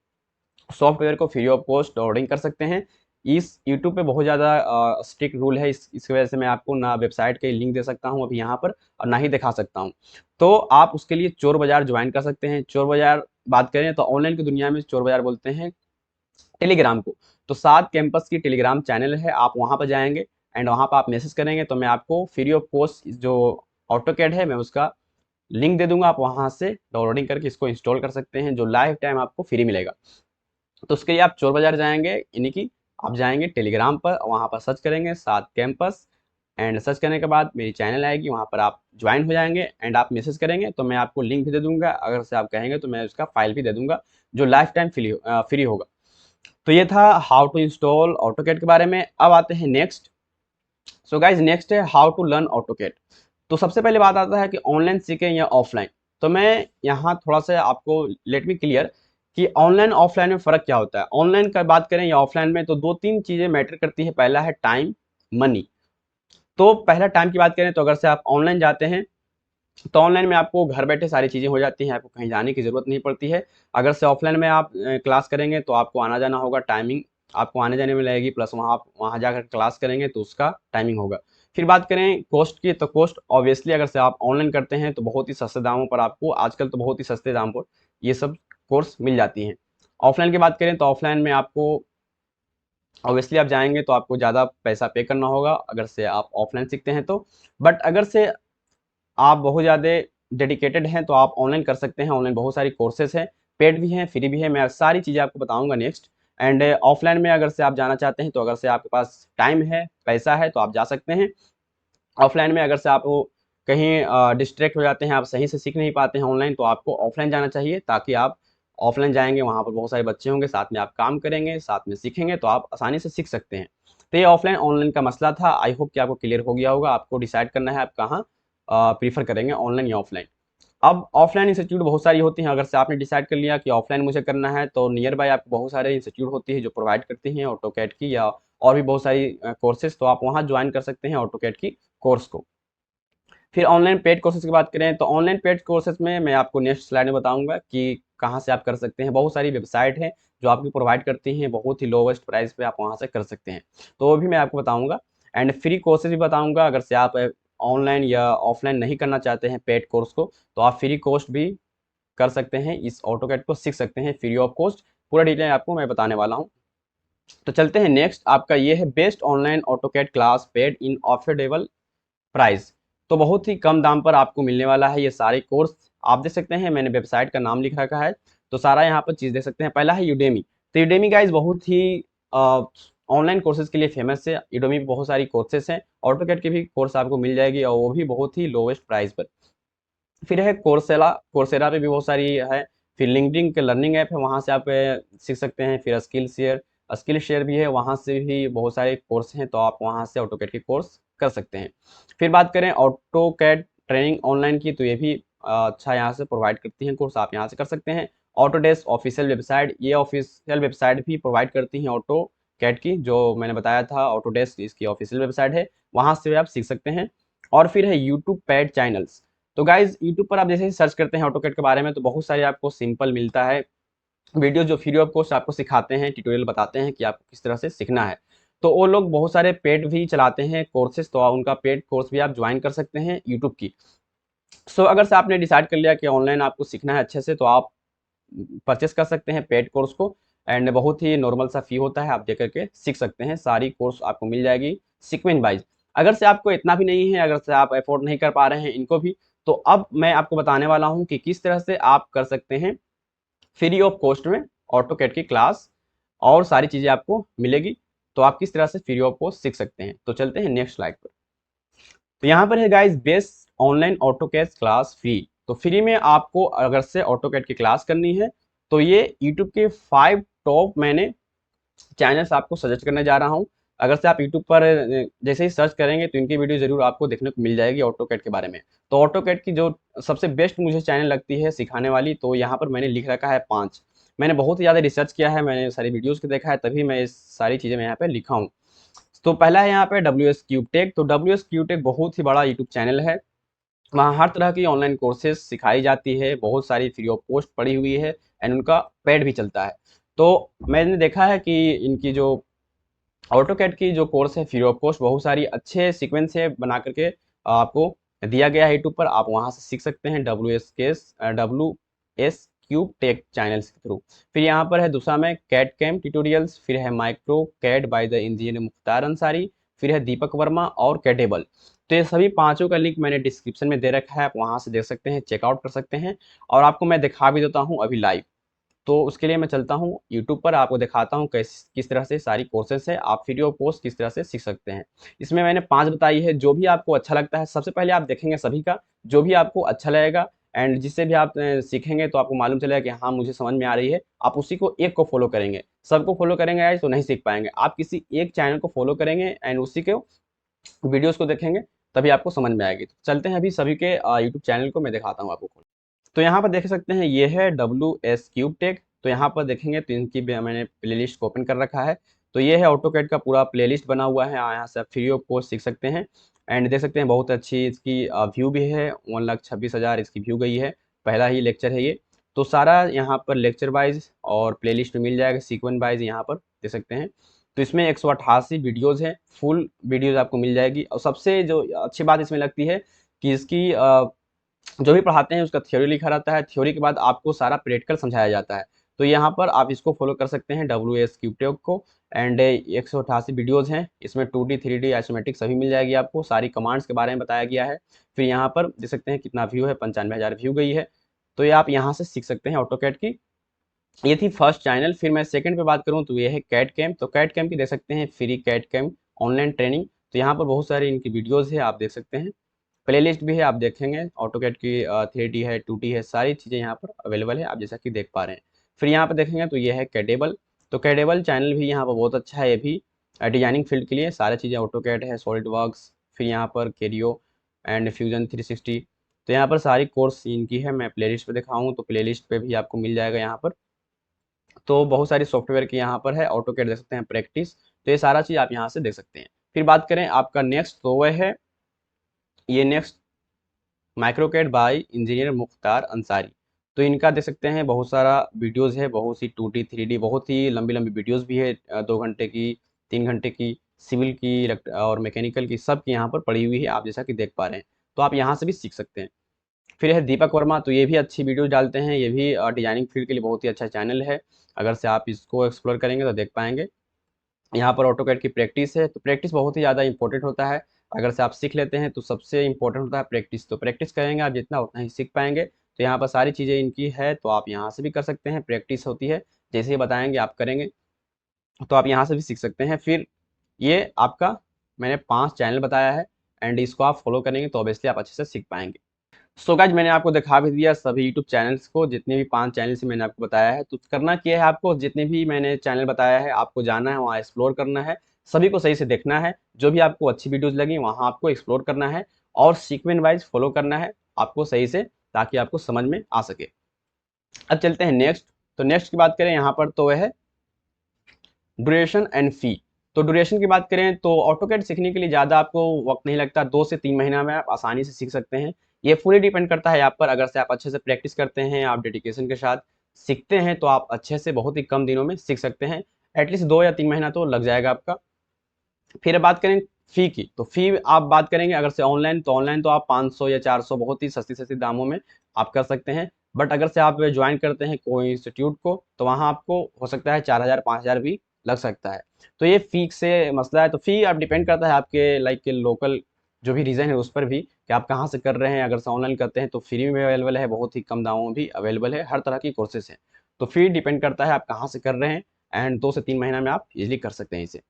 सॉफ्टवेयर को फ्री ऑफ कॉस्ट डाउनलोडिंग कर सकते हैं। इस यूट्यूब पे बहुत ज़्यादा स्ट्रिक्ट रूल है, इसकी वजह से मैं आपको ना वेबसाइट के लिंक दे सकता हूँ अभी यहाँ पर, और ना ही दिखा सकता हूँ। तो आप उसके लिए चोर बाजार ज्वाइन कर सकते हैं। चोर बाजार बात करें तो ऑनलाइन की दुनिया में चोर बाजार बोलते हैं टेलीग्राम को। तो 7 कैंपस की टेलीग्राम चैनल है, आप वहाँ पर जाएंगे एंड वहाँ पर आप मैसेज करेंगे तो मैं आपको फ्री ऑफ कॉस्ट जो ऑटोकैड है मैं उसका लिंक दे दूंगा। आप वहाँ से डाउनलोडिंग करके इसको इंस्टॉल कर सकते हैं, जो लाइफ टाइम आपको फ्री मिलेगा। तो उसके लिए आप चोर बाजार जाएंगे, यानी कि आप जाएंगे टेलीग्राम पर, वहाँ पर सर्च करेंगे 7 कैंपस, एंड सर्च करने के बाद मेरी चैनल आएगी, वहाँ पर आप ज्वाइन हो जाएंगे एंड आप मैसेज करेंगे तो मैं आपको लिंक भी दे दूंगा। अगर से आप कहेंगे तो मैं उसका फाइल भी दे दूंगा जो लाइफ टाइम फ्री होगा। तो ये था हाउ टू इंस्टॉल ऑटोकैड के बारे में। अब आते हैं नेक्स्ट। गाइज नेक्स्ट है हाउ टू लर्न ऑटोकैड। तो सबसे पहले बात आता है कि ऑनलाइन सीखें या ऑफलाइन। तो मैं यहाँ थोड़ा सा आपको लेट मी क्लियर कि ऑनलाइन ऑफलाइन में फ़र्क क्या होता है। ऑनलाइन का बात करें या ऑफलाइन में तो 2-3 चीज़ें मैटर करती है। पहला है टाइम, मनी। तो पहला टाइम की बात करें तो अगर से आप ऑनलाइन जाते हैं तो ऑनलाइन में आपको घर बैठे सारी चीज़ें हो जाती हैं, आपको कहीं जाने की ज़रूरत नहीं पड़ती है। अगर से ऑफलाइन में आप क्लास करेंगे तो आपको आना जाना होगा, टाइमिंग आपको आने जाने में लगेगी, प्लस वहाँ आप वहाँ जाकर क्लास करेंगे तो उसका टाइमिंग होगा। फिर बात करें कॉस्ट की, तो कॉस्ट ऑब्वियसली अगर से आप ऑनलाइन करते हैं तो बहुत ही सस्ते दामों पर आपको, आजकल तो बहुत ही सस्ते दाम पर ये सब कोर्स मिल जाती हैं। ऑफलाइन की बात करें तो ऑफलाइन में आपको ऑब्वियसली आप जाएंगे तो आपको ज़्यादा पैसा पे करना होगा अगर से आप ऑफलाइन सीखते हैं तो। बट अगर से आप बहुत ज़्यादा डेडिकेटेड हैं तो आप ऑनलाइन कर सकते हैं। ऑनलाइन बहुत सारी कोर्सेज हैं, पेड भी हैं, फ्री भी है। मैं सारी चीज़ें आपको बताऊंगा नेक्स्ट। एंड ऑफलाइन में अगर से आप जाना चाहते हैं तो अगर से आपके पास टाइम है, पैसा है तो आप जा सकते हैं। ऑफलाइन में अगर से आप वो कहीं डिस्ट्रैक्ट हो जाते हैं, आप सही से सीख नहीं पाते हैं ऑनलाइन, तो आपको ऑफलाइन जाना चाहिए, ताकि आप ऑफलाइन जाएंगे वहाँ पर बहुत सारे बच्चे होंगे, साथ में आप काम करेंगे, साथ में सीखेंगे तो आप आसानी से सीख सकते हैं। तो ये ऑफलाइन ऑनलाइन का मसला था। आई होप कि आपको क्लियर हो गया होगा। आपको डिसाइड करना है आप कहाँ प्रीफर करेंगे, ऑनलाइन या ऑफलाइन। अब ऑफलाइन इंस्टीट्यूट बहुत सारी होती हैं। अगर से आपने डिसाइड कर लिया कि ऑफलाइन मुझे करना है तो नियर बाय आपको बहुत सारे इंस्टीट्यूट होती है जो प्रोवाइड करती हैं ऑटोकैड की, या और भी बहुत सारी कोर्सेज, तो आप वहाँ ज्वाइन कर सकते हैं ऑटोकैड की कोर्स को। फिर ऑनलाइन पेड कोर्सेज की बात करें तो ऑनलाइन पेड कोर्सेज में मैं आपको नेक्स्ट स्लाइड में बताऊंगा कि कहाँ से आप कर सकते हैं। बहुत सारी वेबसाइट है जो आपको प्रोवाइड करती हैं, बहुत ही लोवेस्ट प्राइस पे आप वहाँ से कर सकते हैं, तो वो भी मैं आपको बताऊंगा। एंड फ्री कोर्सेज भी बताऊंगा। अगर से आप ऑनलाइन या ऑफलाइन नहीं करना चाहते हैं पेड कोर्स को, तो आप फ्री कोर्स भी कर सकते हैं, इस ऑटोकैड को सीख सकते हैं फ्री ऑफ कॉस्ट। पूरा डिटेल आपको मैं बताने वाला हूँ। तो चलते हैं नेक्स्ट। आपका ये है best online AutoCAD class paid in affordable price. तो बहुत ही कम दाम पर आपको मिलने वाला है ये सारे कोर्स। आप देख सकते हैं मैंने वेबसाइट का नाम लिख रखा है, तो सारा यहाँ पर चीज़ देख सकते हैं। पहला है यूडेमी। तो यूडेमी गाइज बहुत ही ऑनलाइन कोर्सेज के लिए फेमस है। यूडेमी पे बहुत सारी कोर्सेज हैं, ऑटोकैड के भी कोर्स आपको मिल जाएगी और वो भी बहुत ही लोवेस्ट प्राइस पर। फिर है कोर्सेला। कोर्सेरा पे भी बहुत सारी है। फिर लिंक्डइन के लर्निंग ऐप है, वहाँ से आप सीख सकते हैं। फिर स्किल शेयर भी है, वहाँ से भी बहुत सारे कोर्स हैं, तो आप वहाँ से ऑटोकैड के कोर्स कर सकते हैं। फिर बात करें ऑटोकैड ट्रेनिंग ऑनलाइन की, तो ये भी अच्छा यहाँ से प्रोवाइड करती हैं कोर्स, आप यहाँ से कर सकते हैं। ऑटोडेस्क ऑफिशियल वेबसाइट, ये ऑफिशियल वेबसाइट भी प्रोवाइड करती हैं ऑटोकैड की, जो मैंने बताया था ऑटोडेस्क इसकी ऑफिशियल वेबसाइट है, वहाँ से आप सीख सकते हैं। और फिर है यूट्यूब पेड चैनल्स। तो गाइज यूट्यूब पर आप जैसे ही सर्च करते हैं ऑटोकैड के बारे में तो बहुत सारे आपको सिंपल मिलता है वीडियो, जो फ्री ऑफ कॉस्ट आपको सिखाते हैं, ट्यूटोरियल बताते हैं कि आपको किस तरह से सीखना है। तो वो लोग बहुत सारे पेड भी चलाते हैं कोर्सेज, तो उनका पेड कोर्स भी आप ज्वाइन कर सकते हैं यूट्यूब की। अगर से आपने डिसाइड कर लिया कि ऑनलाइन आपको सीखना है अच्छे से, तो आप परचेस कर सकते हैं पेड कोर्स को। एंड बहुत ही नॉर्मल सा फी होता है, आप दे करके सीख सकते हैं। सारी कोर्स आपको मिल जाएगी सीक्वेंस वाइज। अगर से आपको इतना भी नहीं है, अगर से आप अफोर्ड नहीं कर पा रहे हैं इनको भी, तो अब मैं आपको बताने वाला हूं कि किस तरह से आप कर सकते हैं फ्री ऑफ कॉस्ट में ऑटोकैड की क्लास, और सारी चीज़ें आपको मिलेगी। तो आप किस तरह से फ्री ऑफ कॉस्ट सीख सकते हैं। तो चलते हैं नेक्स्ट स्लाइड पर। तो यहाँ पर है guys best online AutoCAD class free. तो फ्री में आपको अगर से ऑटोकैड की क्लास करनी है तो ये यूट्यूब के 5 टॉप मैंने चैनल्स आपको सजेस्ट करने जा रहा हूँ। अगर से आप यूट्यूब पर जैसे ही सर्च करेंगे तो इनकी वीडियो जरूर आपको देखने को मिल जाएगी ऑटोकैड के बारे में। तो ऑटोकैड की जो सबसे बेस्ट मुझे चैनल लगती है सिखाने वाली, तो यहाँ पर मैंने लिख रखा है 5। मैंने बहुत ही ज़्यादा रिसर्च किया है, मैंने सारी वीडियोज़ को देखा है, तभी मैं इस सारी चीज़ें मैं यहाँ पे लिखा हूँ। तो पहला है यहाँ पे WS क्यूब टेक। तो WS क्यूब टेक बहुत ही बड़ा यूट्यूब चैनल है। वहाँ हर तरह की ऑनलाइन कोर्सेज सिखाई जाती है, बहुत सारी फ्री ऑफ कॉस्ट पड़ी हुई है एंड उनका पेड भी चलता है। तो मैंने देखा है कि इनकी जो ऑटोकैड की जो कोर्स है फ्री ऑफ कॉस्ट, बहुत सारी अच्छे सीक्वेंस है बना करके आपको दिया गया है यूट्यूब पर, आप वहाँ से सीख सकते हैं WS क्यूब टेक चैनल्स के थ्रू। फिर यहाँ पर है दूसरा में कैड कैम ट्यूटोरियल्स, फिर है micro CAD by the engineer Mukhtar Ansari, फिर है दीपक वर्मा और कैडेबल। तो ये सभी पांचों का लिंक मैंने डिस्क्रिप्शन में दे रखा है, आप वहाँ से देख सकते हैं, चेकआउट कर सकते हैं। और आपको मैं दिखा भी देता हूँ अभी लाइव। तो उसके लिए मैं चलता हूँ यूट्यूब पर, आपको दिखाता हूँ किस तरह से सारी कोर्सेस है, आप फ्री ऑफ कॉस्ट किस तरह से सीख सकते हैं। इसमें मैंने 5 बताई है, जो भी आपको अच्छा लगता है सबसे पहले आप देखेंगे सभी का, जो भी आपको अच्छा लगेगा एंड जिससे भी आप सीखेंगे तो आपको मालूम चलेगा कि हाँ मुझे समझ में आ रही है, आप उसी को एक को फॉलो करेंगे। सबको फॉलो करेंगे आज तो नहीं सीख पाएंगे, आप किसी एक चैनल को फॉलो करेंगे एंड उसी के वीडियोस को देखेंगे, तभी आपको समझ में आएगी। तो चलते हैं अभी सभी के यूट्यूब चैनल को मैं दिखाता हूँ आपको। तो यहाँ पर देख सकते हैं ये है WS क्यूब टेक। तो यहाँ पर देखेंगे तो इनकी मैंने प्लेलिस्ट को ओपन कर रखा है। तो ये है ऑटोकैड का पूरा प्लेलिस्ट बना हुआ है, यहाँ से आप फ्री ऑफ कॉस्ट सीख सकते हैं। एंड देख सकते हैं बहुत अच्छी इसकी व्यू भी है, 1,26,000 इसकी व्यू गई है, पहला ही लेक्चर है ये। तो सारा यहाँ पर लेक्चर वाइज और प्लेलिस्ट में मिल जाएगा, सीक्वेंस वाइज यहाँ पर देख सकते हैं। तो इसमें 188 वीडियोज़ हैं, फुल वीडियोज़ आपको मिल जाएगी। और सबसे जो अच्छी बात इसमें लगती है कि इसकी जो भी पढ़ाते हैं उसका थ्योरी लिखा रहता है, थ्योरी के बाद आपको सारा प्रैक्टिकल समझाया जाता है। तो यहाँ पर आप इसको फॉलो कर सकते हैं WS क्यूब टेक को। एंड 188 वीडियोज़ हैं, इसमें 2D 3D आइसोमेट्रिक सभी मिल जाएगी आपको, सारी कमांड्स के बारे में बताया गया है। फिर यहाँ पर देख सकते हैं कितना व्यू है, 95,000 व्यू गई है। तो ये आप यहाँ से सीख सकते हैं ऑटोकैड की। ये थी फर्स्ट चैनल। फिर मैं सेकंड पे बात करूँ तो ये है कैड कैम। तो कैड कैम की देख सकते हैं free CAD CAM online training. तो यहाँ पर बहुत सारी इनकी वीडियोज़ है, आप देख सकते हैं, प्लेलिस्ट भी है, आप देखेंगे ऑटोकैड की 3D है, 2D है, सारी चीज़ें यहाँ पर अवेलेबल है, आप जैसा कि देख पा रहे हैं। फिर यहाँ पर देखेंगे तो ये है कैडेबल। तो कैडेबल चैनल भी यहाँ पर बहुत अच्छा है, ये भी डिजाइनिंग फील्ड के लिए सारी चीज़ें, ऑटोकैड है, सॉलिड वर्क्स, फिर यहाँ पर केरियो एंड फ्यूजन 360। तो यहाँ पर सारी कोर्स इनकी है, मैं प्लेलिस्ट पे दिखाऊँ तो प्लेलिस्ट पे भी आपको मिल जाएगा यहाँ पर। तो बहुत सारी सॉफ्टवेयर की यहाँ पर है, ऑटोकैड देख सकते हैं, प्रैक्टिस। तो ये सारा चीज़ आप यहाँ से देख सकते हैं। फिर बात करें आपका नेक्स्ट, तो वह है ये next MicroCAD by engineer Mukhtar Ansari. तो इनका देख सकते हैं बहुत सारा वीडियोस है, बहुत सी 2D 3D, बहुत ही लंबी लंबी वीडियोस भी है, 2 घंटे की, 3 घंटे की, सिविल की और मैकेनिकल की, सब की यहाँ पर पड़ी हुई है, आप जैसा कि देख पा रहे हैं। तो आप यहाँ से भी सीख सकते हैं। फिर है दीपक वर्मा। तो ये भी अच्छी वीडियो डालते हैं, ये भी डिजाइनिंग फील्ड के लिए बहुत ही अच्छा चैनल है, अगर से आप इसको एक्सप्लोर करेंगे तो देख पाएंगे। यहाँ पर ऑटोकैड की प्रैक्टिस है, तो प्रैक्टिस बहुत ही ज़्यादा इंपॉर्टेंट होता है, अगर से आप सीख लेते हैं तो सबसे इंपॉर्टेंट होता है प्रैक्टिस। तो प्रैक्टिस करेंगे आप जितना, उतना ही सीख पाएंगे। तो यहाँ पर सारी चीज़ें इनकी है, तो आप यहाँ से भी कर सकते हैं, प्रैक्टिस होती है, जैसे ही बताएंगे आप करेंगे तो आप यहाँ से भी सीख सकते हैं। फिर ये आपका मैंने 5 चैनल बताया है एंड इसको आप फॉलो करेंगे तो ऑब्वियसली आप अच्छे से सीख पाएंगे। सो गाइज मैंने आपको दिखा भी दिया सभी यूट्यूब चैनल्स को, जितने भी 5 चैनल से मैंने आपको बताया है। तो करना क्या है आपको, जितने भी मैंने चैनल बताया है आपको जाना है, वहाँ एक्सप्लोर करना है, सभी को सही से देखना है, जो भी आपको अच्छी वीडियोस लगी वहाँ आपको एक्सप्लोर करना है और सीक्वेंस वाइज फॉलो करना है आपको सही से, ताकि आपको समझ में आ सके। अब चलते हैं नेक्स्ट। तो नेक्स्ट की बात करें यहाँ पर तो वह है ड्यूरेशन एंड फी। तो ड्यूरेशन की बात करें तो ऑटोकैड सीखने के लिए ज़्यादा आपको वक्त नहीं लगता, 2 से 3 महीना में आप आसानी से सीख सकते हैं। ये फुली डिपेंड करता है आप पर, अगर से आप अच्छे से प्रैक्टिस करते हैं, आप डेडिकेशन के साथ सीखते हैं तो आप अच्छे से बहुत ही कम दिनों में सीख सकते हैं। एटलीस्ट 2 या 3 महीना तो लग जाएगा आपका। फिर बात करें फ़ी की, तो फ़ी आप बात करेंगे अगर से ऑनलाइन, तो ऑनलाइन तो आप 500 या 400 बहुत ही सस्ती सस्ती दामों में आप कर सकते हैं। बट अगर से आप ज्वाइन करते हैं कोई इंस्टीट्यूट को तो वहाँ आपको हो सकता है 4,000 5,000 भी लग सकता है। तो ये फ़ी से मसला है। तो फ़ी आप डिपेंड करता है आपके लाइक लोकल जो भी रीजन है उस पर भी, कि आप कहाँ से कर रहे हैं। अगर से ऑनलाइन करते हैं तो फ्री में अवेलेबल है, बहुत ही कम दामों में भी अवेलेबल है, हर तरह की कोर्सेज हैं। तो फ़ी डिपेंड करता है आप कहाँ से कर रहे हैं एंड 2 से 3 महीना में आप इजीली कर सकते हैं इसे।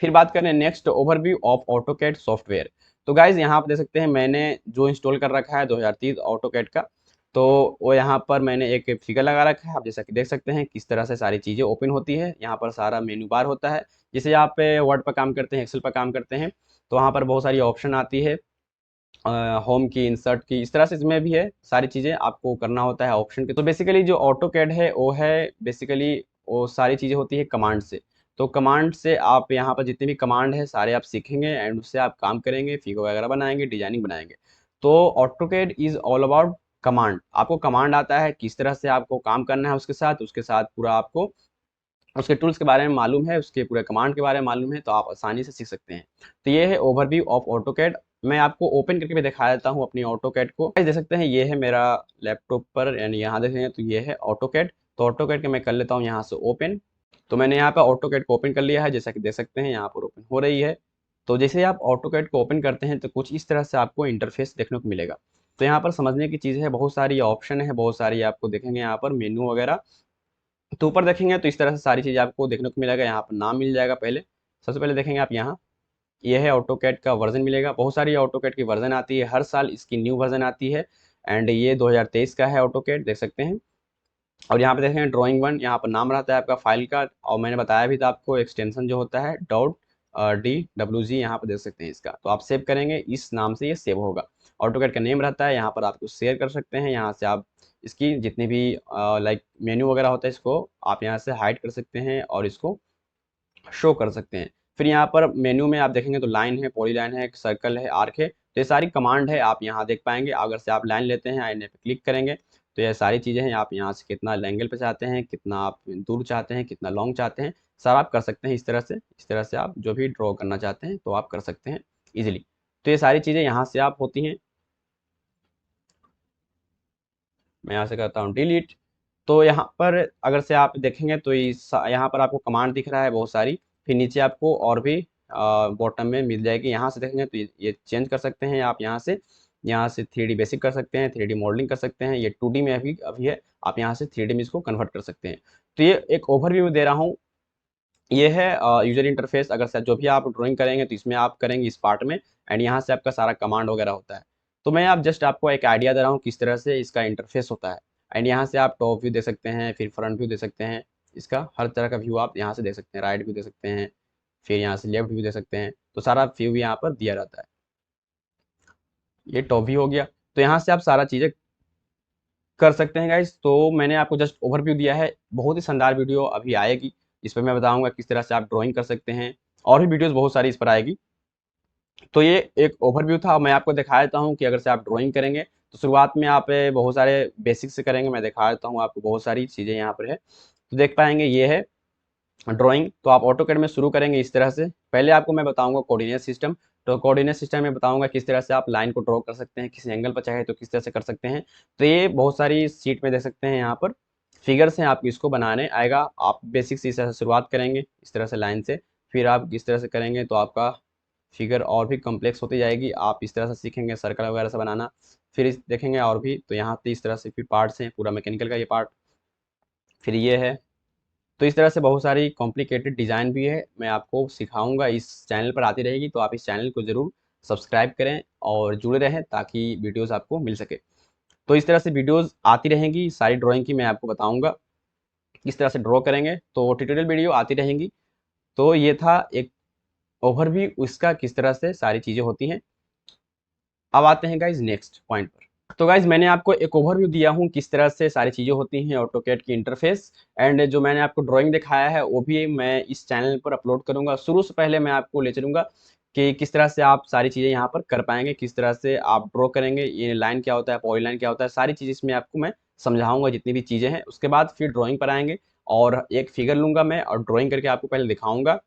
फिर बात करें next, overview of AutoCAD software. तो गाइज यहाँ पर देख सकते हैं मैंने जो इंस्टॉल कर रखा है 2030 ऑटोकैड का, तो वो यहाँ पर मैंने एक फिगर लगा रखा है। आप जैसा कि देख सकते हैं किस तरह से सारी चीज़ें ओपन होती है। यहाँ पर सारा मेन्यू बार होता है। जैसे आप वर्ड पर काम करते हैं, एक्सेल पर काम करते हैं, तो वहाँ पर बहुत सारी ऑप्शन आती है, होम की, इंसर्ट की, इस तरह से इसमें भी है। सारी चीज़ें आपको करना होता है ऑप्शन के। तो बेसिकली जो ऑटो कैड है वो है बेसिकली वो सारी चीज़ें होती है कमांड से। तो कमांड से आप यहाँ पर जितने भी कमांड है सारे आप सीखेंगे एंड उससे आप काम करेंगे, फिगर वगैरह बनाएंगे, डिजाइनिंग बनाएंगे। तो AutoCAD is all about command. आपको कमांड आता है, किस तरह से आपको काम करना है उसके साथ पूरा आपको उसके टूल्स के बारे में मालूम है, उसके पूरे कमांड के बारे में मालूम है, तो आप आसानी से सीख सकते हैं। तो ये है ओवरव्यू ऑफ ऑटोकैड। मैं आपको ओपन करके भी दिखा देता हूँ अपनी ऑटोकैड को। देख सकते हैं ये है मेरा लैपटॉप पर, यानी यहाँ देखेंगे तो ये है ऑटोकैड। तो ऑटोकैड के मैं कर लेता हूँ यहाँ से ओपन। तो मैंने यहाँ पर ऑटोकैड को ओपन कर लिया है, जैसा कि देख सकते हैं यहाँ पर ओपन हो रही है। तो जैसे ही आप ऑटोकैड को ओपन करते हैं तो कुछ इस तरह से आपको इंटरफेस देखने को मिलेगा। तो यहाँ पर समझने की चीज़ है, बहुत सारी ऑप्शन है, बहुत सारी आपको देखेंगे यहाँ पर मेन्यू वगैरह। तो ऊपर देखेंगे तो इस तरह से सारी चीज़ आपको देखने को मिलेगा। यहाँ पर नाम मिल जाएगा। पहले सबसे पहले देखेंगे आप यहाँ, ये है ऑटोकैड का वर्जन मिलेगा। बहुत सारी ऑटोकैड की वर्जन आती है, हर साल इसकी न्यू वर्जन आती है। एंड ये 2023 का है ऑटोकैड, देख सकते हैं। और यहाँ पे देखेंगे ड्राइंग वन, यहाँ पर नाम रहता है आपका फाइल का। और मैंने बताया भी था आपको एक्सटेंशन जो होता है .DWG, यहाँ पर देख सकते हैं इसका। तो आप सेव करेंगे, इस नाम से ये सेव होगा। ऑटोकैड का नेम रहता है, यहाँ पर आपको शेयर कर सकते हैं। यहाँ से आप इसकी जितनी भी लाइक मेन्यू वगैरह होता है इसको आप यहाँ से हाइड कर सकते हैं और इसको शो कर सकते हैं। फिर यहाँ पर मेन्यू में आप देखेंगे तो लाइन है, पॉलीलाइन है, सर्कल है, आर्क है। तो ये सारी कमांड है, आप यहाँ देख पाएंगे। अगर से आप लाइन लेते हैं, आईने पे क्लिक करेंगे तो ये सारी चीज़ें हैं। आप यहाँ से कितना एंगल पे चाहते हैं, कितना आप दूर चाहते हैं, कितना लॉन्ग चाहते हैं, सब आप कर सकते हैं। इस तरह से आप जो भी ड्रॉ करना चाहते हैं तो आप कर सकते हैं इजिली। तो ये सारी चीज़ें यहाँ से आप होती हैं। मैं यहाँ से करता हूँ डिलीट। तो यहाँ पर अगर से आप देखेंगे तो यहाँ पर आपको कमांड दिख रहा है बहुत सारी। फिर नीचे आपको और भी बॉटम में मिल जाएगी। यहाँ से देखेंगे तो ये चेंज कर सकते हैं आप। यहाँ से 3D बेसिक कर सकते हैं, 3D मॉडलिंग कर सकते हैं। ये 2D में अभी है, आप यहाँ से 3D में इसको कन्वर्ट कर सकते हैं। तो ये एक ओवरव्यू दे रहा हूँ। ये है यूजर इंटरफेस। अगर से जो भी आप ड्राइंग करेंगे तो इसमें आप करेंगे इस पार्ट में, एंड यहाँ से आपका सारा कमांड वगैरह होता है। तो मैं आप जस्ट आपको एक आइडिया दे रहा हूँ किस तरह से इसका इंटरफेस होता है। एंड यहाँ से आप टॉप व्यू दे सकते हैं, फिर फ्रंट व्यू दे सकते हैं। इसका हर तरह का व्यू आप यहाँ से देख सकते हैं। राइट व्यू दे सकते हैं, फिर यहाँ से लेफ्ट व्यू दे सकते हैं। तो सारा व्यू यहाँ पर दिया रहता है। ये टॉप व्यू हो गया। तो यहाँ से आप सारा चीज़ें कर सकते हैं गाइस। तो मैंने आपको जस्ट ओवरव्यू दिया है। बहुत ही शानदार वीडियो अभी आएगी, इस पर मैं बताऊंगा किस तरह से आप ड्राइंग कर सकते हैं। और भी वीडियोस बहुत सारी इस पर आएगी। तो ये एक ओवरव्यू था। मैं आपको दिखा देता हूँ कि अगर से आप ड्राइंग करेंगे तो शुरुआत में आप बहुत सारे बेसिक से करेंगे। मैं दिखा देता हूँ आपको, बहुत सारी चीज़ें यहाँ पर है। तो देख पाएंगे ये है ड्राइंग। तो आप ऑटोकैड में शुरू करेंगे इस तरह से। पहले आपको मैं बताऊंगा कोऑर्डिनेट सिस्टम। तो कोऑर्डिनेट सिस्टम में बताऊंगा किस तरह से आप लाइन को ड्रॉ कर सकते हैं, किसी एंगल पर चाहे तो किस तरह से कर सकते हैं। तो ये बहुत सारी सीट में देख सकते हैं, यहाँ पर फिगर्स हैं, आपको इसको बनाने आएगा। आप बेसिक से इस तरह से शुरुआत करेंगे, इस तरह से लाइन से। फिर आप इस तरह से करेंगे तो आपका फिगर और भी कॉम्प्लेक्स होती जाएगी। आप इस तरह से सीखेंगे सर्कल वगैरह से बनाना। फिर देखेंगे और भी, तो यहाँ पे इस तरह से फिर पार्ट्स हैं, पूरा मैकेनिकल का ये पार्ट। फिर ये है। तो इस तरह से बहुत सारी कॉम्प्लिकेटेड डिज़ाइन भी है, मैं आपको सिखाऊंगा। इस चैनल पर आती रहेगी, तो आप इस चैनल को ज़रूर सब्सक्राइब करें और जुड़े रहें ताकि वीडियोस आपको मिल सके। तो इस तरह से वीडियोस आती रहेंगी, सारी ड्राइंग की मैं आपको बताऊंगा किस तरह से ड्रॉ करेंगे। तो ट्यूटोरियल वीडियो आती रहेंगी। तो ये था एक ओवरव्यू उसका, किस तरह से सारी चीज़ें होती हैं। अब आते हैं गाइज नेक्स्ट पॉइंट पर। तो गाइज मैंने आपको एक ओवरव्यू दिया हूँ किस तरह से सारी चीज़ें होती हैं ऑटोकैड की इंटरफेस। एंड जो मैंने आपको ड्राइंग दिखाया है वो भी मैं इस चैनल पर अपलोड करूँगा। शुरू से पहले मैं आपको ले चलूँगा कि किस तरह से आप सारी चीज़ें यहाँ पर कर पाएंगे, किस तरह से आप ड्रॉ करेंगे, ये लाइन क्या होता है, पॉली लाइन क्या होता है, सारी चीज़ इसमें आपको मैं समझाऊंगा जितनी भी चीज़ें हैं। उसके बाद फिर ड्रॉइंग पर आएंगे और एक फिगर लूँगा मैं और ड्रॉइंग करके आपको पहले दिखाऊंगा।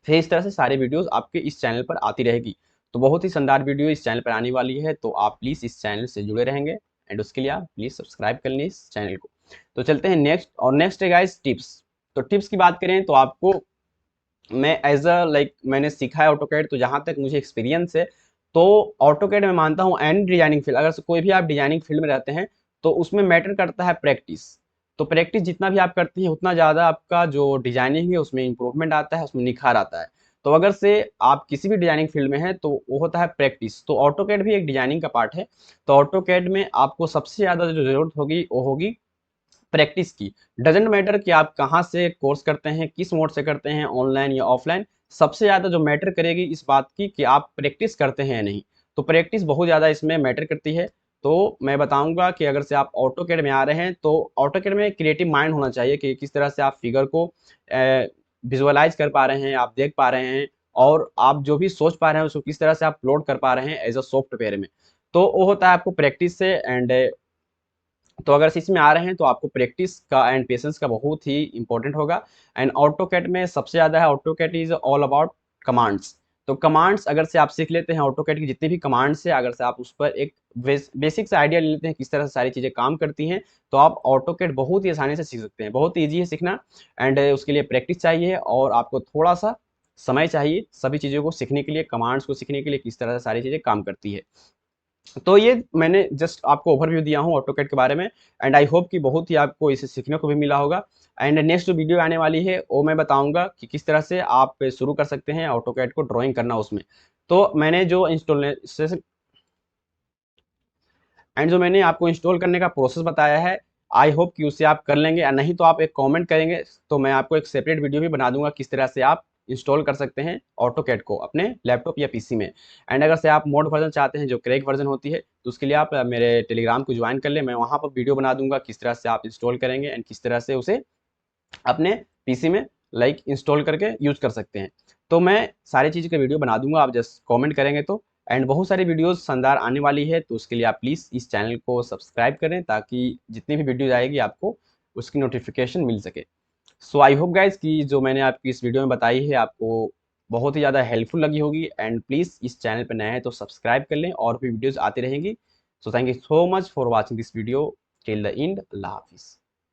फिर इस तरह से सारे वीडियोस आपके इस चैनल पर आती रहेगी। तो बहुत ही शानदार वीडियो इस चैनल पर आने वाली है, तो आप प्लीज़ इस चैनल से जुड़े रहेंगे। एंड उसके लिए आप प्लीज़ सब्सक्राइब कर लें इस चैनल को। तो चलते हैं नेक्स्ट। और नेक्स्ट है गाइस टिप्स। तो टिप्स की बात करें तो आपको मैं एज अ लाइक मैंने सीखा है ऑटोकैड, तो जहाँ तक मुझे एक्सपीरियंस है तो ऑटोकैड मैं मानता हूँ एंड डिजाइनिंग फील्ड, अगर कोई भी आप डिजाइनिंग फील्ड में रहते हैं तो उसमें मैटर करता है प्रैक्टिस। तो प्रैक्टिस जितना भी आप करते हैं उतना ज़्यादा आपका जो डिजाइनिंग है उसमें इंप्रूवमेंट आता है, उसमें निखार आता है। तो अगर से आप किसी भी डिजाइनिंग फील्ड में हैं तो वो होता है प्रैक्टिस। तो ऑटोकैड भी एक डिजाइनिंग का पार्ट है। तो ऑटोकैड में आपको सबसे ज़्यादा जो ज़रूरत होगी वो होगी प्रैक्टिस की। डजेंट मैटर कि आप कहाँ से कोर्स करते हैं, किस मोड से करते हैं, ऑनलाइन या ऑफलाइन। सबसे ज़्यादा जो मैटर करेगी इस बात की कि आप प्रैक्टिस करते हैं या नहीं। तो प्रैक्टिस बहुत ज़्यादा इसमें मैटर करती है। तो मैं बताऊंगा कि अगर से आप ऑटोकैड में आ रहे हैं तो ऑटोकैड में क्रिएटिव माइंड होना चाहिए कि किस तरह से आप फिगर को विजुअलाइज कर पा रहे हैं, आप देख पा रहे हैं, और आप जो भी सोच पा रहे हैं उसको किस तरह से आप अपलोड कर पा रहे हैं एज अ सॉफ्टवेयर में। तो वो होता है आपको प्रैक्टिस से। एंड तो अगर इसमें आ रहे हैं तो आपको प्रैक्टिस का एंड पेशेंस का बहुत ही इंपॉर्टेंट होगा। एंड ऑटोकैड में सबसे ज़्यादा है, AutoCAD is all about commands. तो कमांड्स अगर से आप सीख लेते हैं, ऑटोकैड की जितनी भी कमांड्स है अगर से आप उस पर एक बेसिक से आइडिया ले लेते हैं किस तरह से सारी चीज़ें काम करती हैं, तो आप ऑटोकैड बहुत ही आसानी से सीख सकते हैं। बहुत ईजी है सीखना। एंड उसके लिए प्रैक्टिस चाहिए और आपको थोड़ा सा समय चाहिए सभी चीज़ों को सीखने के लिए, कमांड्स को सीखने के लिए किस तरह से सारी चीज़ें काम करती है। तो ये मैंने जस्ट आपको ओवरव्यू दिया हूँ ऑटोकैड के बारे में। एंड आई होप कि बहुत ही आपको इसे सीखने को भी मिला होगा। एंड नेक्स्ट जो वीडियो आने वाली है वो मैं बताऊंगा कि किस तरह से आप शुरू कर सकते हैं ऑटोकैड को ड्राइंग करना उसमें। तो मैंने जो इंस्टॉलेशन एंड जो मैंने आपको इंस्टॉल करने का प्रोसेस बताया है, आई होप कि उसे आप कर लेंगे, या नहीं तो आप एक कमेंट करेंगे तो मैं आपको एक सेपरेट वीडियो भी बना दूंगा किस तरह से आप इंस्टॉल कर सकते हैं ऑटोकैड को अपने लैपटॉप या पीसी में। एंड अगर से आप मोड वर्जन चाहते हैं जो क्रैक वर्जन होती है तो उसके लिए आप मेरे टेलीग्राम को ज्वाइन कर ले, मैं वहाँ पर वीडियो बना दूंगा किस तरह से आप इंस्टॉल करेंगे एंड किस तरह से उसे अपने पीसी में लाइक इंस्टॉल करके यूज कर सकते हैं। तो मैं सारी चीज़ का वीडियो बना दूंगा, आप जस्ट कमेंट करेंगे तो। एंड बहुत सारी वीडियोस शानदार आने वाली है तो उसके लिए आप प्लीज़ इस चैनल को सब्सक्राइब करें ताकि जितनी भी वीडियोज आएगी आपको उसकी नोटिफिकेशन मिल सके। सो आई होप गाइज कि जो मैंने आपकी इस वीडियो में बताई है आपको बहुत ही ज़्यादा हेल्पफुल लगी होगी। एंड प्लीज़ इस चैनल पर नए हैं तो सब्सक्राइब कर लें, और भी वीडियोज़ आती रहेंगी। So thank you so much for watching this video till the end. अल्लाह हाफिज़।